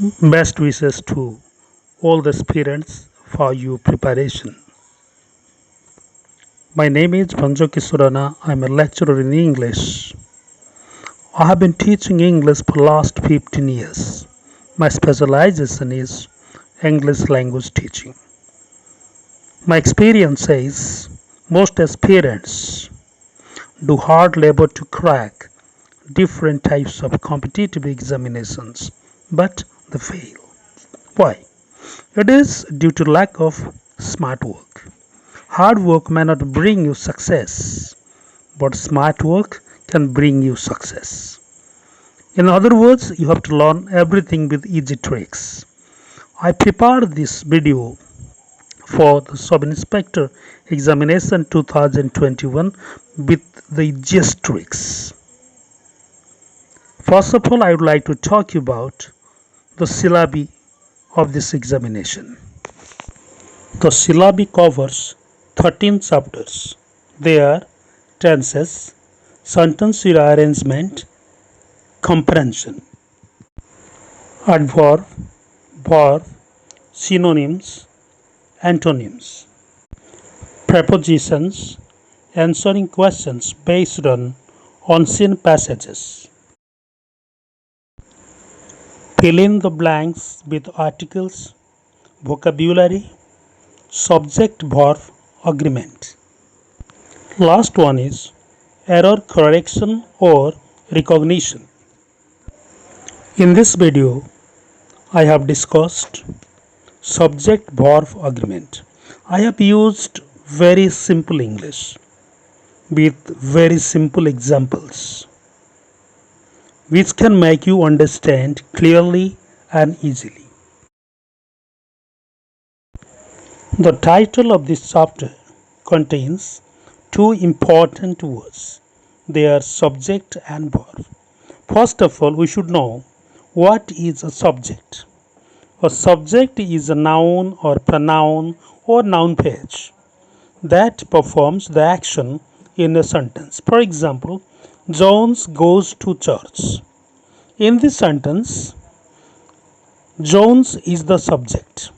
Best wishes to all the aspirants for your preparation. My name is Banjo Kisurana. I'm a lecturer in English. I have been teaching English for last 15 years. My specialization is English language teaching. My experience says most aspirants do hard labor to crack different types of competitive examinations, but they fail. Why? It is due to lack of smart work. Hard work may not bring you success, but smart work can bring you success. In other words, you have to learn everything with easy tricks. I prepared this video for the Sub Inspector Examination 2021 with the easiest tricks. First of all, I would like to talk about the syllabi of this examination. The syllabi covers 13 chapters. They are tenses, sentence rearrangement, comprehension, adverb, verb, synonyms, antonyms, prepositions, answering questions based on unseen passages. Fill in the blanks with articles, vocabulary, subject verb agreement. Last one is error correction or recognition. In this video, I have discussed subject verb agreement. I have used very simple English with very simple examples which can make you understand clearly and easily. The title of this chapter contains two important words. They are subject and verb. First of all, we should know what is a subject. A subject is a noun or pronoun or noun phrase that performs the action in a sentence. For example, Jones goes to church. In this sentence, Jones is the subject.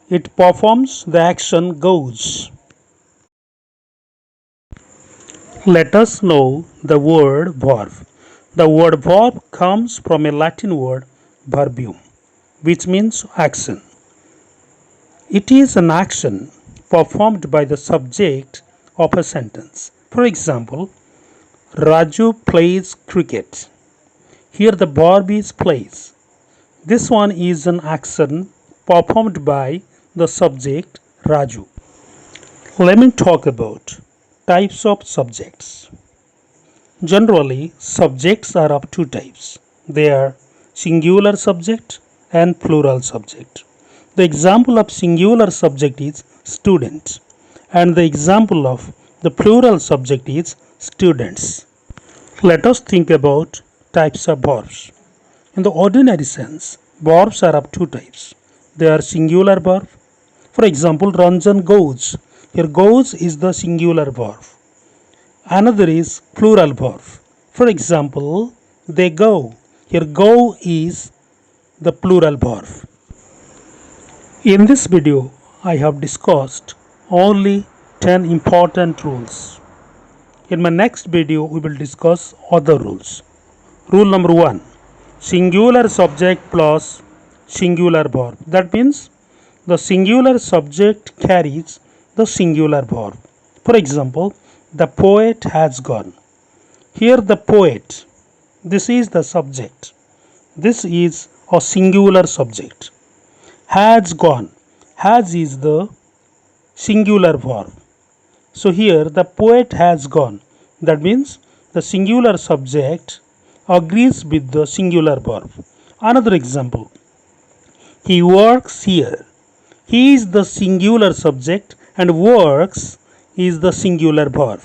It performs the action goes. Let us know the word verb. The word verb comes from a Latin word verbium, which means action. It is an action performed by the subject of a sentence. For example, Raju plays cricket. Here the verb is plays. This one is an action performed by the subject Raju. Let me talk about types of subjects. Generally, subjects are of two types. They are singular subject and plural subject. The example of singular subject is student, and the example of the plural subject is students. Let us think about types of verbs. In the ordinary sense, verbs are of two types. They are singular verb. For example, Ranjan goes. Here goes is the singular verb. Another is plural verb. For example, they go. Here go is the plural verb. In this video, I have discussed only 10 important rules. In my next video, we will discuss other rules. Rule number 1. Singular subject plus singular verb. That means the singular subject carries the singular verb. For example, the poet has gone. Here the poet, this is the subject. This is a singular subject. Has gone. Has is the singular verb. So here the poet has gone. That means the singular subject agrees with the singular verb. Another example. He works here. He is the singular subject and works is the singular verb.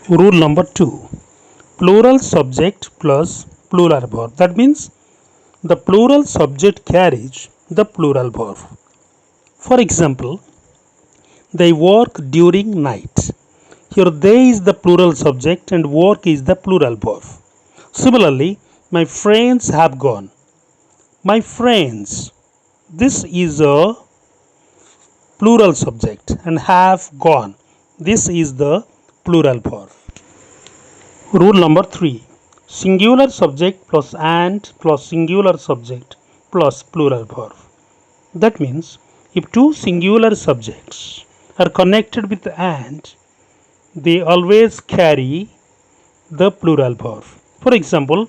Rule number 2. Plural subject plus plural verb. That means the plural subject carries the plural verb. For example, they work during night. Here they is the plural subject and work is the plural verb. Similarly, My friends have gone. My friends. This is a plural subject and have gone. This is the plural verb. Rule number 3. Singular subject plus and plus singular subject plus plural verb. That means if two singular subjects are connected with and, they always carry the plural verb. For example,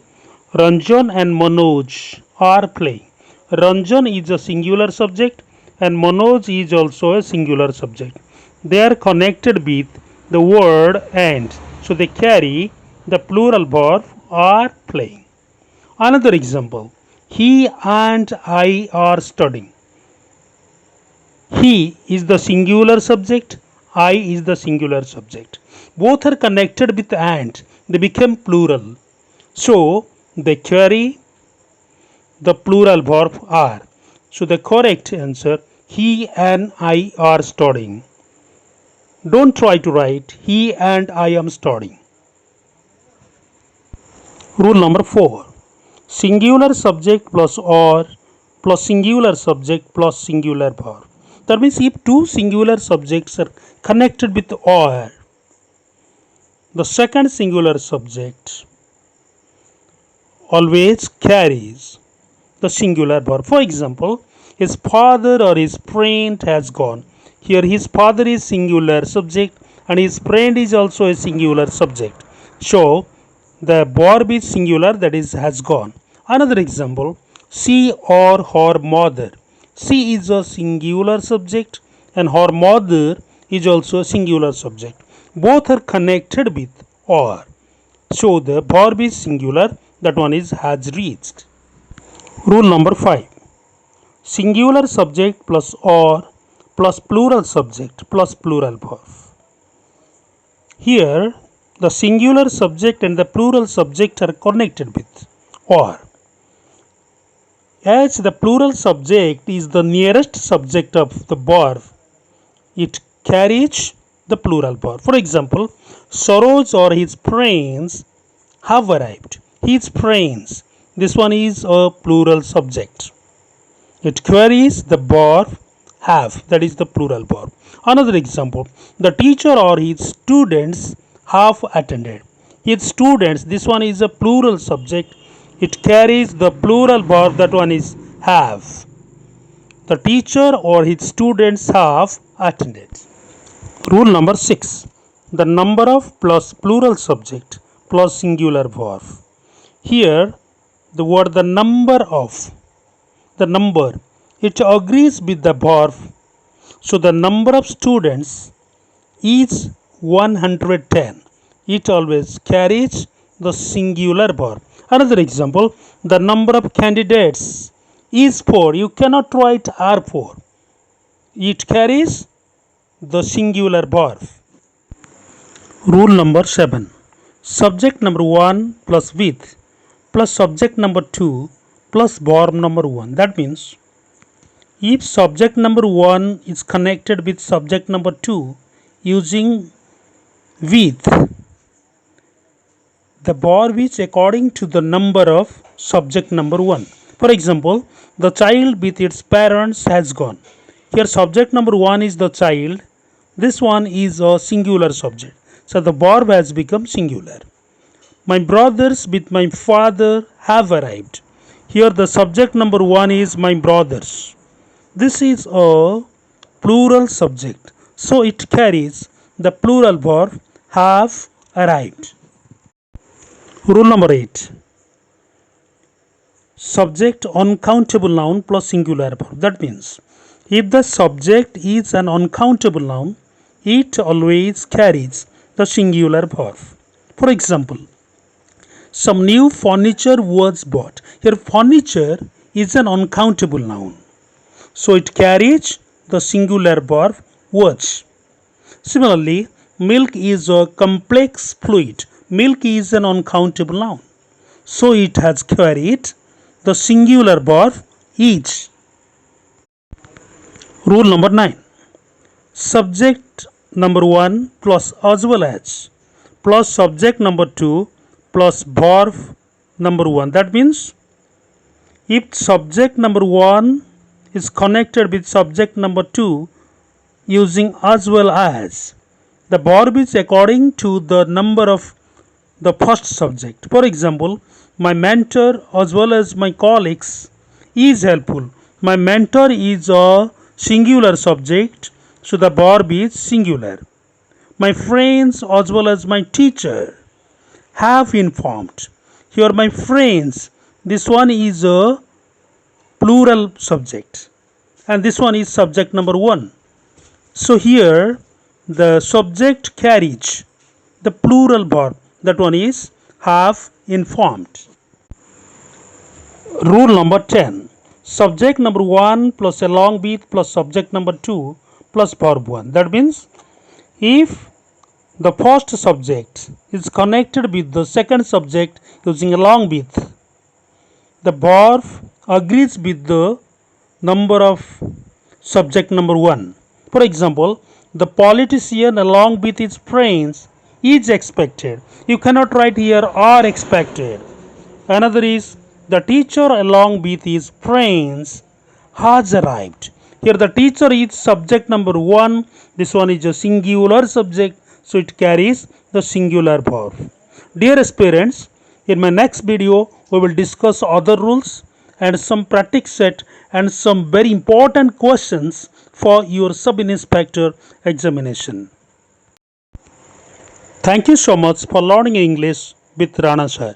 Ranjan and Manoj are playing. Ranjan is a singular subject and Manoj is also a singular subject. They are connected with the word and, so they carry the plural verb are playing. Another example, he and I are studying. He is the singular subject, I is the singular subject. Both are connected with and, they become plural. So they carry the plural verb are. So the correct answer, he and I are studying. Don't try to write he and I am studying. Rule number 4. Singular subject plus or plus singular subject plus singular verb. That means if two singular subjects are connected with or, the second singular subject always carries the singular verb. For example, his father or his friend has gone. Here his father is singular subject and his friend is also a singular subject. So the verb is singular, that is has gone. Another example, she or her mother. She is a singular subject and her mother is also a singular subject. Both are connected with or. So the verb is singular, that one is has reached. Rule number 5. Singular subject plus or plus plural subject plus plural verb. Here the singular subject and the plural subject are connected with or. As the plural subject is the nearest subject of the verb, it carries the plural verb. For example, Saroj or his friends have arrived. His friends. This one is a plural subject. It carries the verb have, that is the plural verb. Another example, the teacher or his students have attended. His students, this one is a plural subject. It carries the plural verb, that one is have. The teacher or his students have attended. Rule number 6. The number of plus plural subject plus singular verb. Here the word the number of, the number, it agrees with the verb. So the number of students is 110. It always carries the singular verb. Another example, the number of candidates is 4. You cannot write are 4. It carries the singular verb. Rule number 7. Subject number 1 plus with plus subject number 2 plus verb number 1. That means if subject number 1 is connected with subject number 2 using with, the verb is according to the number of subject number 1. For example, the child with its parents has gone. Here subject number 1 is the child. This one is a singular subject. So the verb has become singular. My brothers with my father have arrived. Here the subject number 1 is my brothers. This is a plural subject. So it carries the plural verb have arrived. Rule number 8. Subject uncountable noun plus singular verb. That means if the subject is an uncountable noun, it always carries the singular verb. For example, some new furniture was bought. Here furniture is an uncountable noun. So it carries the singular verb was. Similarly, milk is a complex fluid. Milk is an uncountable noun. So it has carried the singular verb is. Rule number 9. Subject number 1 plus as well as plus subject number 2 plus verb number 1. That means if subject number 1 is connected with subject number 2 using as well as, the verb is according to the number of the first subject. For example, my mentor as well as my colleagues is helpful. My mentor is a singular subject, so the verb is singular. My friends as well as my teacher have informed. Here, my friends, this one is a plural subject, and this one is subject number 1. So, here the subject carries the plural verb, that one is have informed. Rule number 10. Subject number 1 plus along with plus subject number 2 plus verb 1. That means if the first subject is connected with the second subject using along with, the verb agrees with the number of subject number 1. For example, the politician along with his friends is expected. You cannot write here are expected. Another is the teacher along with his friends has arrived. Here the teacher is subject number 1. This one is a singular subject, so it carries the singular verb. Dear aspirants, in my next video we will discuss other rules and some practice set and some very important questions for your sub-inspector examination. Thank you so much for learning English with Rana sir.